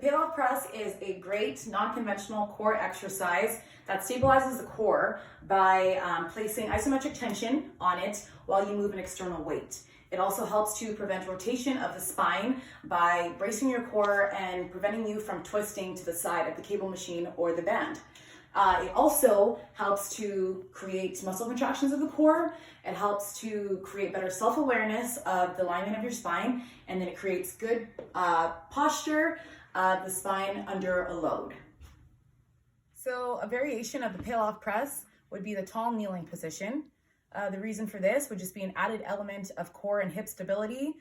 peel-off press is a great non-conventional core exercise that stabilizes the core by placing isometric tension on it while you move an external weight. It also helps to prevent rotation of the spine by bracing your core and preventing you from twisting to the side of the cable machine or the band. It also helps to create muscle contractions of the core. It helps to create better self-awareness of the alignment of your spine, and then it creates good posture of the spine under a load. So a variation of the peel-off press would be the tall kneeling position. The reason for this would just be an added element of core and hip stability.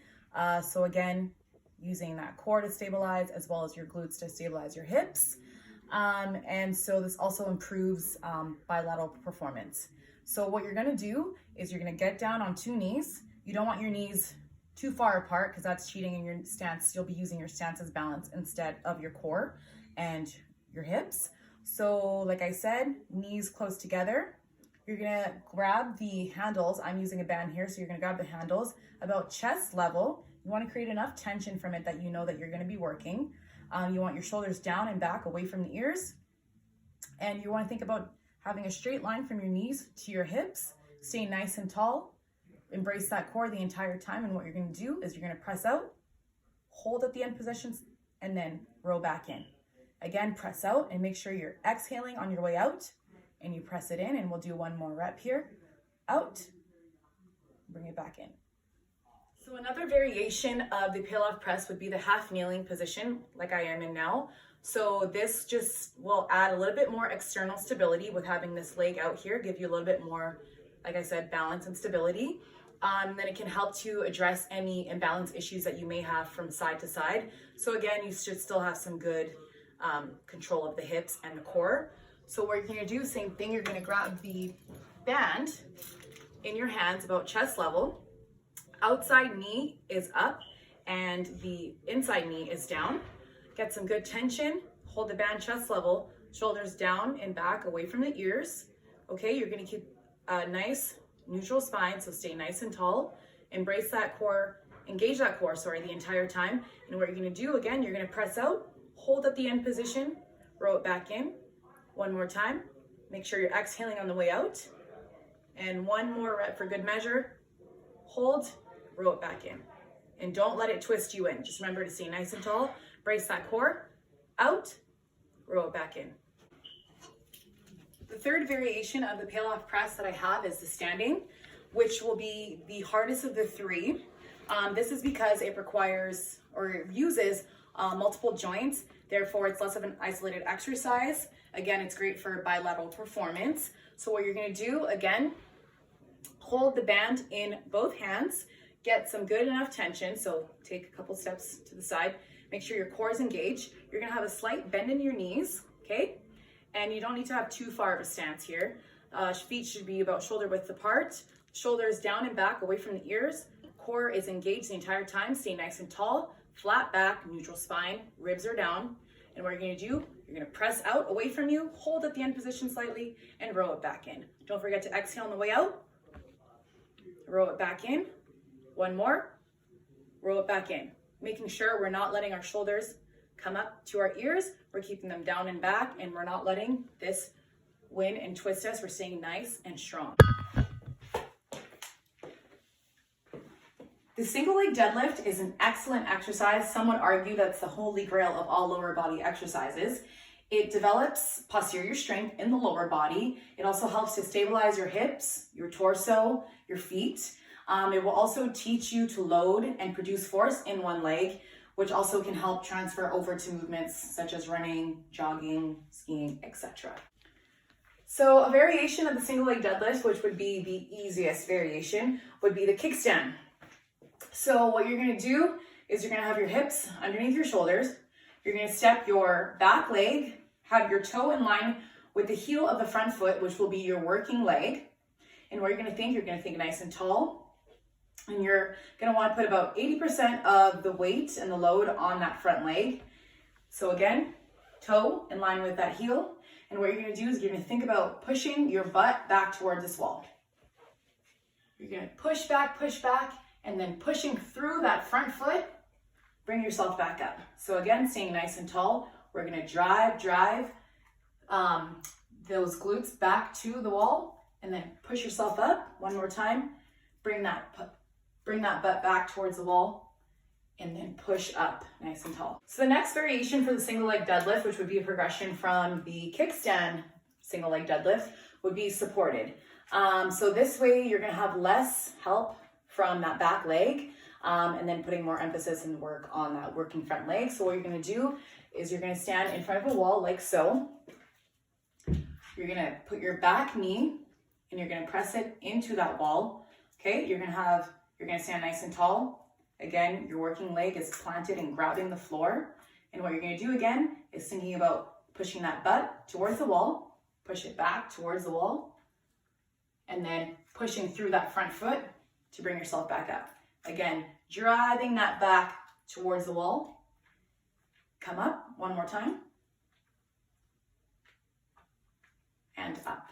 So again, using that core to stabilize as well as your glutes to stabilize your hips. And so this also improves bilateral performance. So what you're gonna do is you're gonna get down on two knees. You don't want your knees too far apart because that's cheating in your stance. You'll be using your stance as balance instead of your core and your hips. So like I said, knees close together. You're gonna grab the handles. I'm using a band here, so you're gonna grab the handles about chest level. You wanna create enough tension from it that you know that you're gonna be working. You want your shoulders down and back away from the ears. And you wanna think about having a straight line from your knees to your hips, staying nice and tall. Embrace that core the entire time. And what you're gonna do is you're gonna press out, hold at the end positions, and then row back in. Again, press out and make sure you're exhaling on your way out. And you press it in, and we'll do one more rep here. Out, bring it back in. So another variation of the peel-off press would be the half kneeling position, like I am in now. So this just will add a little bit more external stability with having this leg out here, give you a little bit more, like I said, balance and stability. Then it can help to address any imbalance issues that you may have from side to side. So again, you should still have some good control of the hips and the core. So what you're gonna do, same thing, you're gonna grab the band in your hands about chest level. Outside knee is up and the inside knee is down. Get some good tension, hold the band chest level, shoulders down and back away from the ears. Okay, you're gonna keep a nice neutral spine, so stay nice and tall. Embrace that core, engage that core, the entire time. And what you're gonna do, again, you're gonna press out, hold at the end position, row it back in. One more time, make sure you're exhaling on the way out. And one more rep for good measure. Hold, row it back in. And don't let it twist you in. Just remember to stay nice and tall. Brace that core, out, row it back in. The third variation of the peel-off press that I have is the standing, which will be the hardest of the three. This is because it requires or it uses multiple joints. Therefore, it's less of an isolated exercise. Again, it's great for bilateral performance. So what you're gonna do, again, hold the band in both hands, get some good enough tension. So take a couple steps to the side, make sure your core is engaged. You're gonna have a slight bend in your knees, okay? And you don't need to have too far of a stance here. Feet should be about shoulder width apart, shoulders down and back away from the ears. Core is engaged the entire time, stay nice and tall, flat back, neutral spine, ribs are down. And what you're gonna do, you're gonna press out away from you, hold at the end position slightly, and row it back in. Don't forget to exhale on the way out. Row it back in. One more. Row it back in. Making sure we're not letting our shoulders come up to our ears. We're keeping them down and back, and we're not letting this win and twist us. We're staying nice and strong. The single leg deadlift is an excellent exercise. Some would argue that's the holy grail of all lower body exercises. It develops posterior strength in the lower body. It also helps to stabilize your hips, your torso, your feet. It will also teach you to load and produce force in one leg, which also can help transfer over to movements such as running, jogging, skiing, etc. So a variation of the single leg deadlift, which would be the easiest variation, would be the kickstand. So what you're gonna do is you're gonna have your hips underneath your shoulders. You're gonna step your back leg, have your toe in line with the heel of the front foot, which will be your working leg. And what you're gonna think nice and tall. And you're gonna wanna put about 80% of the weight and the load on that front leg. So again, toe in line with that heel. And what you're gonna do is you're gonna think about pushing your butt back towards this wall. You're gonna push back, and then pushing through that front foot, bring yourself back up. So again, staying nice and tall, we're gonna drive those glutes back to the wall, and then push yourself up. One more time, bring that butt back towards the wall, and then push up nice and tall. So the next variation for the single leg deadlift, which would be a progression from the kickstand single leg deadlift, would be supported. So this way you're gonna have less help from that back leg, and then putting more emphasis and work on that working front leg. So what you're gonna do is you're gonna stand in front of a wall like so. You're gonna put your back knee and you're gonna press it into that wall. Okay, you're gonna stand nice and tall. Again, your working leg is planted and grabbing the floor. And what you're gonna do again is thinking about pushing that butt towards the wall, push it back towards the wall, and then pushing through that front foot to bring yourself back up. Again, driving that back towards the wall. Come up, one more time. And up.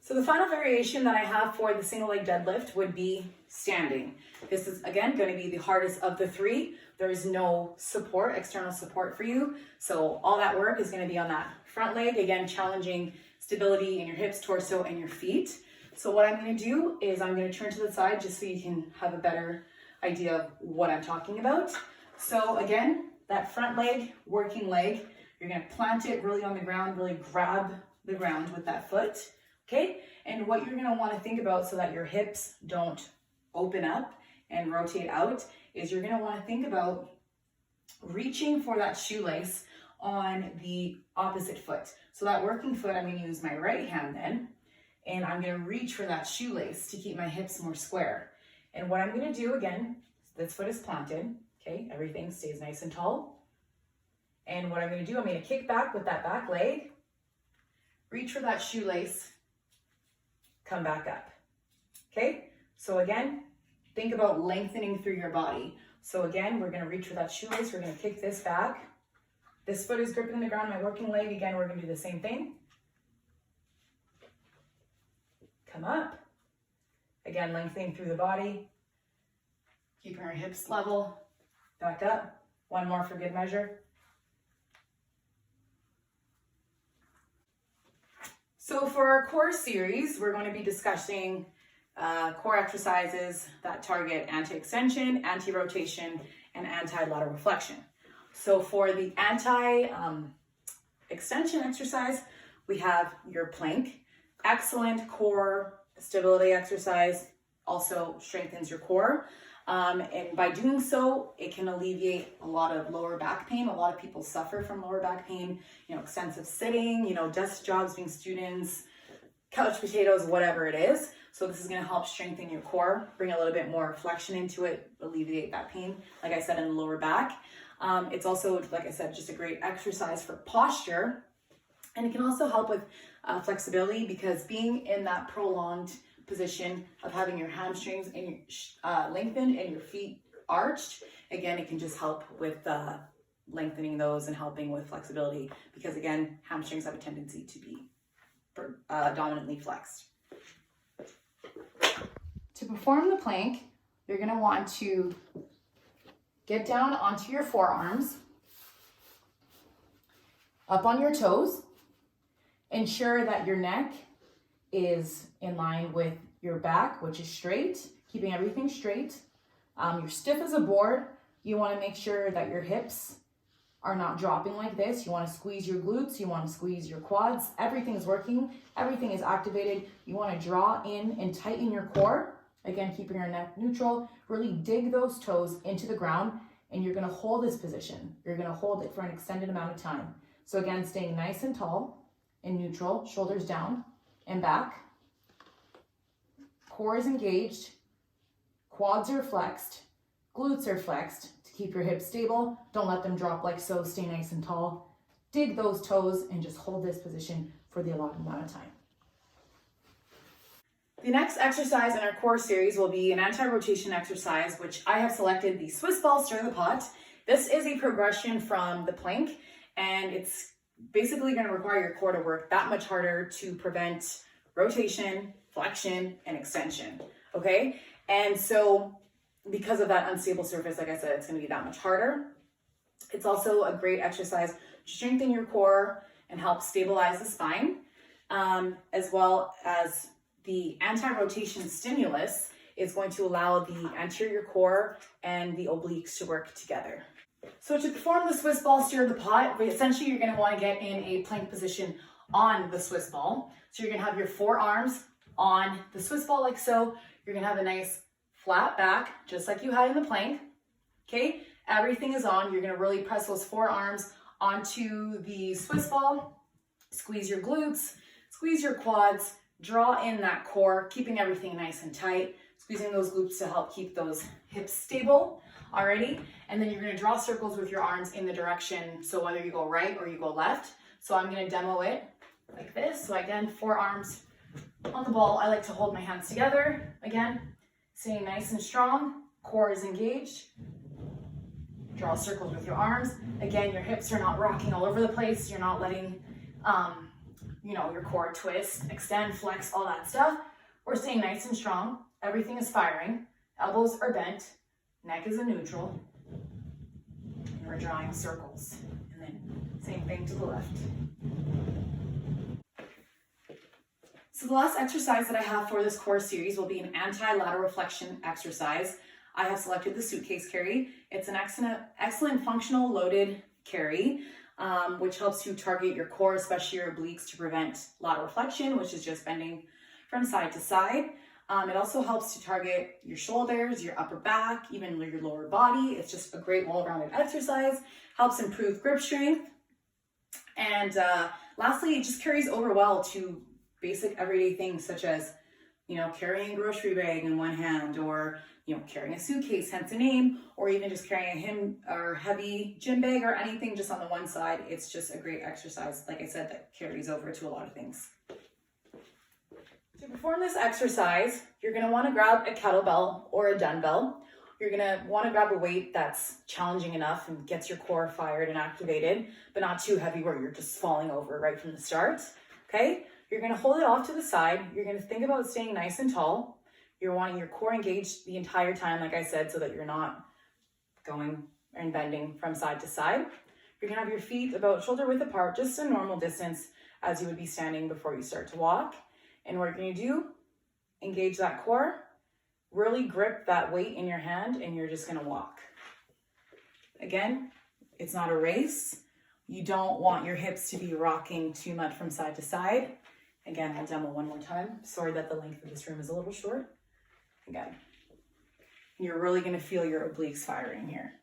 So the final variation that I have for the single leg deadlift would be standing. This is again going to be the hardest of the three. There is no support, external support for you. So all that work is going to be on that front leg, again, challenging stability in your hips, torso, and your feet. So what I'm going to do is I'm going to turn to the side just so you can have a better idea of what I'm talking about. So again, that front leg, working leg, you're going to plant it really on the ground, really grab the ground with that foot. Okay, and what you're gonna wanna think about so that your hips don't open up and rotate out is you're gonna wanna think about reaching for that shoelace on the opposite foot. So that working foot, I'm gonna use my right hand then, and I'm gonna reach for that shoelace to keep my hips more square. And what I'm gonna do again, this foot is planted, okay, everything stays nice and tall. And what I'm gonna do, I'm gonna kick back with that back leg, reach for that shoelace, come back up. Okay, so again, think about lengthening through your body. So again, we're gonna reach for that shoelace, we're gonna kick this back. This foot is gripping the ground, my working leg, again, we're gonna do the same thing. Come up. Again, lengthening through the body. Keeping our hips level. Back up. One more for good measure. So for our core series, we're going to be discussing core exercises that target anti-extension, anti-rotation, and anti-lateral flexion. So for the anti-extension exercise, we have your plank. Excellent core stability exercise, also strengthens your core. And by doing so, it can alleviate a lot of lower back pain. A lot of people suffer from lower back pain, extensive sitting, desk jobs, being students, couch potatoes, whatever it is. So this is going to help strengthen your core, bring a little bit more flexion into it, alleviate that pain, like I said, in the lower back. It's also, like I said, just a great exercise for posture. And it can also help with flexibility, because being in that prolonged position of having your hamstrings and your lengthened and your feet arched, again, it can just help with lengthening those and helping with flexibility, because again, hamstrings have a tendency to be dominantly flexed. To perform the plank, you're going to want to get down onto your forearms, up on your toes. Ensure that your neck is in line with your back, which is straight, keeping everything straight. You're stiff as a board. You want to make sure that your hips are not dropping like this. You want to squeeze your glutes. You want to squeeze your quads. Everything is working. Everything is activated. You want to draw in and tighten your core. Again, keeping your neck neutral. Really dig those toes into the ground, and you're going to hold this position. You're going to hold it for an extended amount of time. So again, staying nice and tall and neutral, shoulders down and back. Core is engaged, quads are flexed, glutes are flexed to keep your hips stable. Don't let them drop like so, stay nice and tall. Dig those toes and just hold this position for the allotted amount of time. The next exercise in our core series will be an anti-rotation exercise, which I have selected the Swiss ball stir the pot. This is a progression from the plank, and it's basically going to require your core to work that much harder to prevent rotation, flexion, and extension, okay? And so because of that unstable surface, like I said, it's going to be that much harder. It's also a great exercise to strengthen your core and help stabilize the spine, as well as the anti-rotation stimulus is going to allow the anterior core and the obliques to work together. So to perform the Swiss ball stir of the pot, essentially you're going to want to get in a plank position on the Swiss ball. So you're going to have your forearms on the Swiss ball like so. You're going to have a nice flat back, just like you had in the plank. Okay, everything is on. You're going to really press those forearms onto the Swiss ball. Squeeze your glutes, squeeze your quads, draw in that core, keeping everything nice and tight. Squeezing those glutes to help keep those hips stable already. And then you're going to draw circles with your arms in the direction. So whether you go right or you go left. So I'm going to demo it like this. So again, forearms on the ball. I like to hold my hands together. Again, staying nice and strong. Core is engaged. Draw circles with your arms. Again, your hips are not rocking all over the place. You're not letting, your core twist, extend, flex, all that stuff. We're staying nice and strong. Everything is firing. Elbows are bent. Neck is in neutral. And we're drawing circles. And then same thing to the left. So the last exercise that I have for this core series will be an anti-lateral flexion exercise. I have selected the suitcase carry. It's an excellent functional loaded carry, which helps you target your core, especially your obliques, to prevent lateral flexion, which is just bending from side to side. It also helps to target your shoulders, your upper back, even your lower body. It's just a great well-rounded exercise. Helps improve grip strength. And lastly, it just carries over well to basic everyday things such as, carrying a grocery bag in one hand, or, carrying a suitcase, hence the name, or even just carrying a heavy gym bag or anything just on the one side. It's just a great exercise, like I said, that carries over to a lot of things. To perform this exercise, you're going to want to grab a kettlebell or a dumbbell. You're going to want to grab a weight that's challenging enough and gets your core fired and activated, but not too heavy where you're just falling over right from the start. Okay? You're going to hold it off to the side. You're going to think about staying nice and tall. You're wanting your core engaged the entire time, like I said, so that you're not going and bending from side to side. You're going to have your feet about shoulder width apart, just a normal distance as you would be standing before you start to walk. And what you're going to do, engage that core, really grip that weight in your hand, and you're just going to walk. Again, it's not a race. You don't want your hips to be rocking too much from side to side. Again, I'll demo one more time. Sorry that the length of this room is a little short. Again, you're really going to feel your obliques firing here.